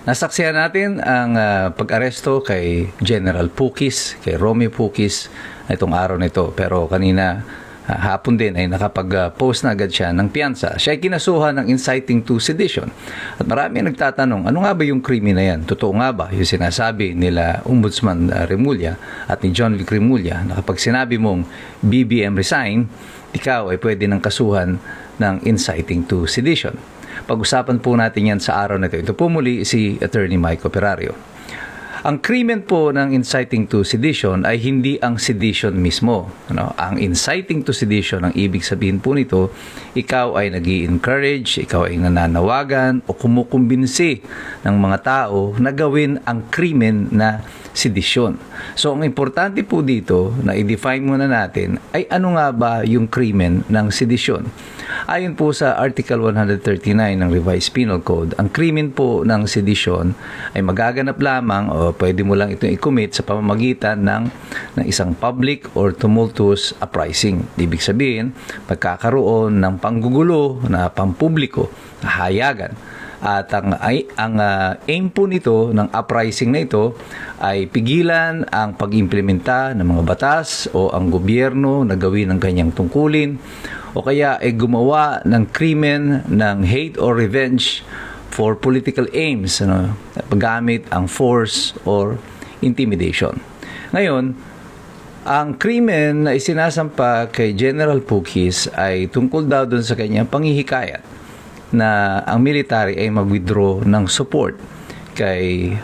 Nasaksihan natin ang pag-aresto kay General Pukis, kay Romy Pukis itong araw nito. Pero kanina hapon din ay nakapag-post na agad siya ng piyansa. Siya ay kinasuhan ng inciting to sedition. At marami nagtatanong, ano nga ba yung krimen na yan? Totoo nga ba yung sinasabi nila Ombudsman Remulla at ni John Vic Remulla na kapag sinabi mong BBM resign, ikaw ay pwede ng kasuhan ng inciting to sedition. Pag-usapan po natin yan sa araw na ito. Ito po muli si Attorney Mike Operario. Ang krimen po ng inciting to sedition ay hindi ang sedition mismo. Ang inciting to sedition, ang ibig sabihin po nito, ikaw ay nag-i-encourage, ikaw ay nananawagan o kumukumbinsi ng mga tao na gawin ang krimen na sedisyon. So, ang importante po dito na i-define muna natin ay ano nga ba yung krimen ng sedisyon. Ayon po sa Article 139 ng Revised Penal Code, ang krimen po ng sedisyon ay magaganap lamang o pwede mo lang itong i-commit sa pamamagitan ng isang public or tumultuous uprising. Ibig sabihin, pagkakaroon ng panggugulo na pampubliko, na hayagan. At ang aim po nito ng uprising na ito ay pigilan ang pag-implementa ng mga batas o ang gobyerno na gawin ang kanyang tungkulin o kaya ay gumawa ng krimen ng hate or revenge for political aims, paggamit ang force or intimidation. Ngayon, ang krimen na isinasampa kay General Pukis ay tungkol daw doon sa kanyang panghihikayat na ang military ay mag-withdraw ng support kay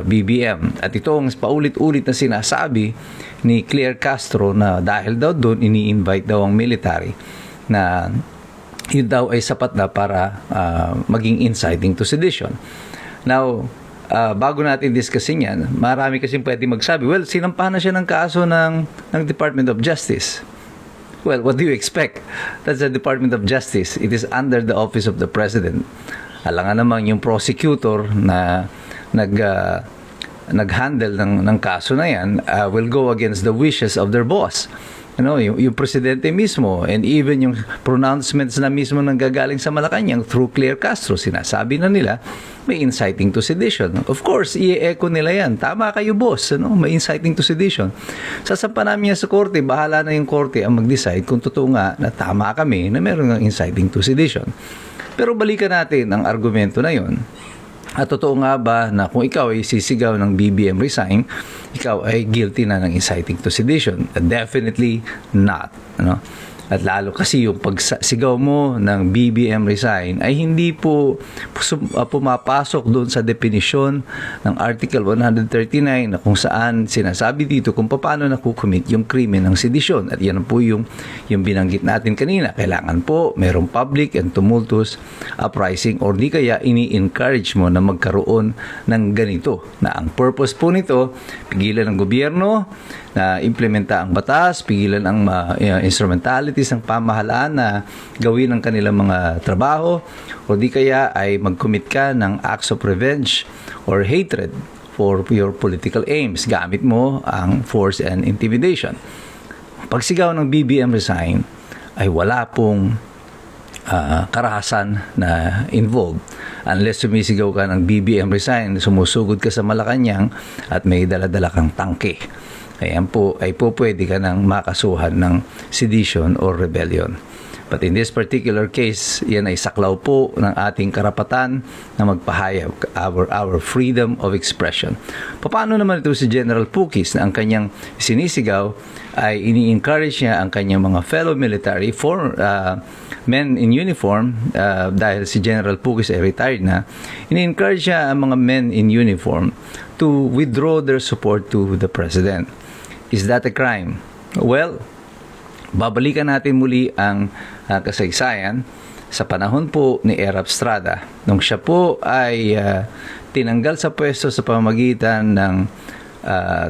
BBM. At ito ang paulit-ulit na sinasabi ni Claire Castro na dahil daw doon ini-invite daw ang military na yun daw ay sapat na para maging inciting to sedition. Now, bago natin discussin yan, marami kasing pwede magsabi, well, sinampahan na siya ng kaso ng Department of Justice. Well, what do you expect? That's the Department of Justice. It is under the Office of the President. Alangan naman yung prosecutor na nag-handle ng kaso na yan will go against the wishes of their boss. Yung presidente mismo and even yung pronouncements na mismo nanggagaling sa Malacanang through Claire Castro, sinasabi na nila may inciting to sedition. Of course, i-echo nila yan. Tama kayo, boss. May inciting to sedition. Sasampa namin yan sa korte. Bahala na yung korte ang mag-decide kung totoo nga na tama kami na meron ng inciting to sedition. Pero balikan natin ang argumento na yon. At totoo nga ba na kung ikaw ay sisigaw ng BBM resign, ikaw ay guilty na ng inciting to sedition? Definitely not. At lalo kasi yung pagsigaw mo ng BBM resign ay hindi po pumapasok doon sa definisyon ng Article 139 na kung saan sinasabi dito kung paano nakukumit yung krimen ng sedisyon. At yan po yung binanggit natin kanina. Kailangan po merong public and tumultuous uprising or di kaya ini-encourage mo na magkaroon ng ganito. Na ang purpose po nito, pigilan ng gobyerno na implementa ang batas, pigilan ang instrumentalities ng pamahalaan na gawin ang kanilang mga trabaho, o di kaya ay mag-commit ka ng acts of revenge or hatred for your political aims. Gamit mo ang force and intimidation. Pagsigaw ng BBM resign ay wala pong karahasan na involved. Unless sumisigaw ka ng BBM resign, sumusugod ka sa Malacanang at may dala-dala kang tangke. Ayan po, ay po pwede ka nang makasuhan ng sedition or rebellion. But in this particular case, yan ay saklaw po ng ating karapatan na magpahayag, our freedom of expression. Paano naman ito si General Pukis na ang kanyang sinisigaw ay ini-encourage niya ang kanyang mga fellow military men in uniform, dahil si General Pukis ay retired na, ini-encourage niya ang mga men in uniform to withdraw their support to the President. Is that a crime? Well, babalikan natin muli ang kasaysayan sa panahon po ni Erap Estrada. Nung siya po ay tinanggal sa pwesto sa pamamagitan ng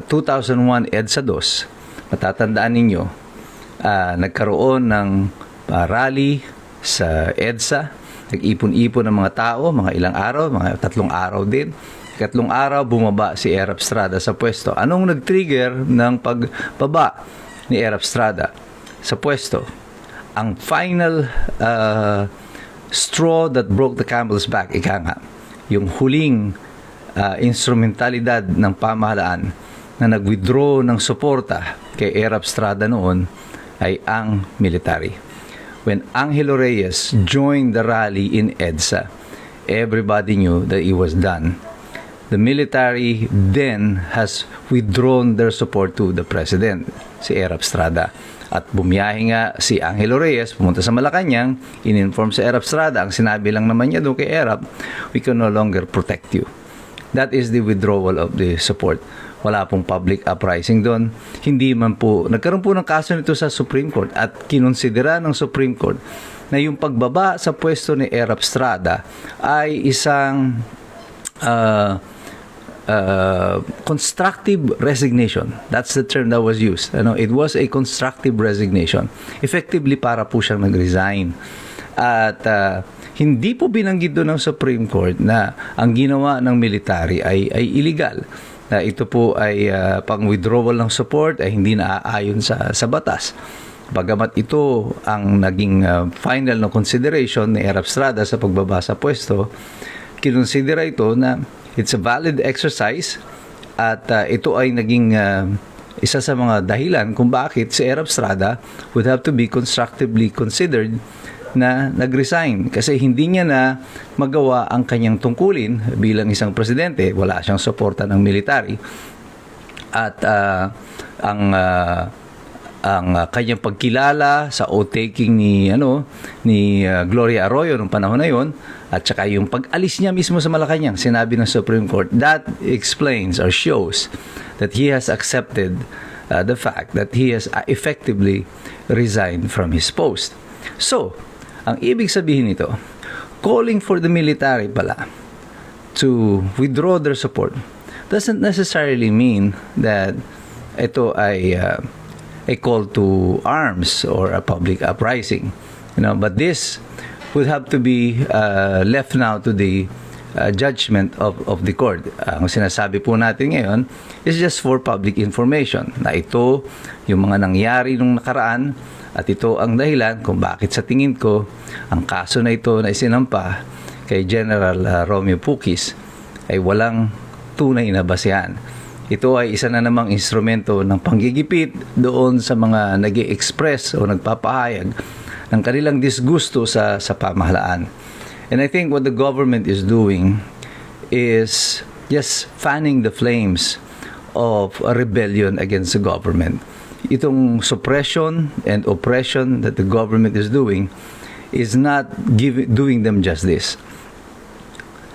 2001 EDSA 2, matatandaan ninyo, nagkaroon ng rally sa EDSA, nag-ipon-ipon ng mga tao, mga ilang araw, mga 3 araw din. 3 araw, bumaba si Erap Estrada sa pwesto. Anong nag-trigger ng pagbaba ni Erap Estrada sa pwesto? Ang final straw that broke the camel's back, ika nga, yung huling instrumentalidad ng pamahalaan na nag-withdraw ng suporta kay Erap Estrada noon ay ang military. When Angelo Reyes joined the rally in EDSA, everybody knew that it was done. The military then has withdrawn their support to the president, si Erap Estrada. At bumiyahe nga si Angelo Reyes, pumunta sa Malacanang, in-inform sa Erap Estrada. Ang sinabi lang naman niya doon kay Erap, we can no longer protect you. That is the withdrawal of the support. Wala pong public uprising doon. Hindi man po, nagkaroon po ng kaso nito sa Supreme Court at kinonsidera ng Supreme Court na yung pagbaba sa pwesto ni Erap Estrada ay isang constructive resignation. That's the term that was used. It was a constructive resignation. Effectively, para po siyang nag-resign. At hindi po binanggit doon ng Supreme Court na ang ginawa ng military ay illegal. Ito po ay pang withdrawal ng support ay hindi naaayon sa batas. Bagamat ito ang naging final na consideration ni Erap Estrada sa pagbaba sa pwesto, kinonsidera ito na it's a valid exercise at ito ay naging isa sa mga dahilan kung bakit si Erap Estrada would have to be constructively considered na nag-resign kasi hindi niya na magawa ang kanyang tungkulin bilang isang presidente. Wala siyang suporta ng military at ang kanyang pagkilala sa oath-taking ni Gloria Arroyo nung panahon na yon at saka yung pag-alis niya mismo sa Malacanang, sinabi ng Supreme Court, that explains or shows that he has accepted the fact that he has effectively resigned from his post. So, ang ibig sabihin nito, calling for the military pala to withdraw their support doesn't necessarily mean that ito ay a call to arms or a public uprising. But this would have to be left now to the judgment of the court. Ang sinasabi po natin ngayon is just for public information na ito yung mga nangyari nung nakaraan at ito ang dahilan kung bakit sa tingin ko ang kaso na ito na isinampa kay General Romeo Puquis ay walang tunay na basehan. Ito ay isa na namang instrumento ng panggigipit doon sa mga nag-i-express o nagpapahayag ng kanilang disgusto sa pamahalaan. And I think what the government is doing is just fanning the flames of a rebellion against the government. Itong suppression and oppression that the government is doing is not doing them justice.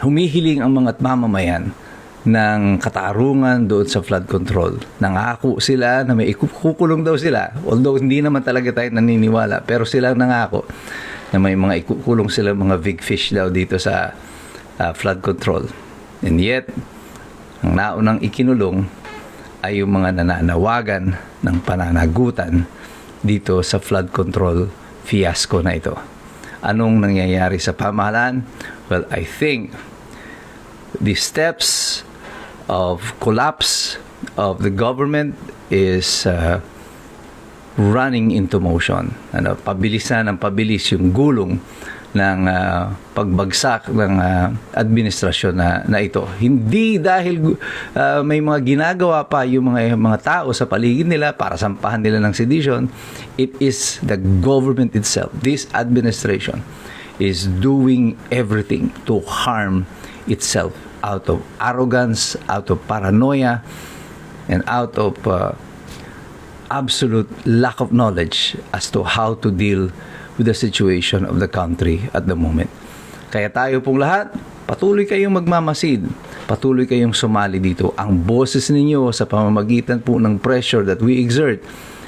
Humihiling ang mga mamamayan ng katarungan doon sa flood control. Nangako sila na may ikukulong daw sila. Although hindi naman talaga tayo naniniwala, pero sila nangako na may mga ikukulong sila, mga big fish daw dito sa flood control. And yet, ang naunang ikinulong ay yung mga nananawagan ng pananagutan dito sa flood control fiasco na ito. Anong nangyayari sa pamahalaan? Well, I think the steps of collapse of the government is running into motion. Pabilisan ng pabilis yung gulong ng pagbagsak ng administrasyon na ito. Hindi dahil may mga ginagawa pa yung mga tao sa paligid nila para sampahan nila ng sedition. It is the government itself. This administration is doing everything to harm itself out of arrogance, out of paranoia, and out of absolute lack of knowledge as to how to deal with the situation of the country at the moment. Kaya tayo pong lahat, patuloy kayong magmamasid, patuloy kayong sumali dito. Ang boses ninyo sa pamamagitan po ng pressure that we exert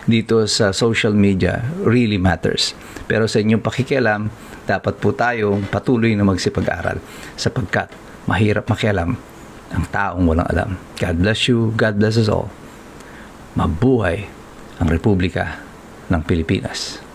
dito sa social media really matters. Pero sa inyong pakikialam, dapat po tayong patuloy na magsipag-aral sapagkat mahirap makialam ang taong walang alam. God bless you, God bless us all. Mabuhay ang Republika ng Pilipinas.